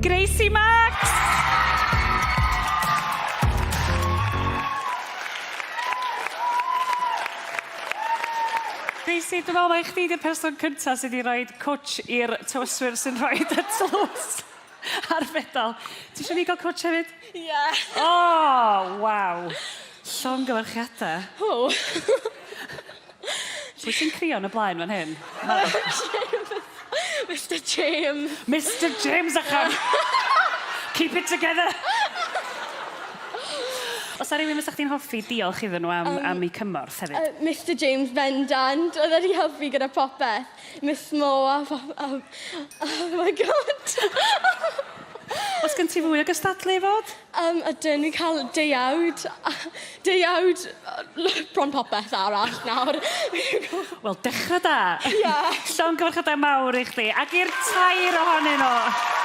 Gracie Max! Gracie, dwi'n meddwl mai chdi di'r person cyntaf sydd wedi rhoi cwtsh i'r tywyswyr sy'n rhoi y tlws ar fedal. Ti eisiau ni gael cwtsh hefyd? Ie. O, waw. Llongyfarchiadau. O. Pwy sy'n crio yn y blaen fan hyn? Mr James. Mr James Achan! Keep it together! Os da rhywun fysa chdi'n hoffi, diolch iddyn nhw am eu cymorth hefyd. Mr James bendant, oedd wedi helpu gyda popeth. Miss Mo a... Oh my god. Os gen ti fwy o gystadlu i fod? Ydyn ni'n cael deiawd. Deiawd bron popeth arall nawr. Wel, dechrau da. Ie. Llongyfarchiadau mawr i chdi. Ac i'r tair ohonyn nhw.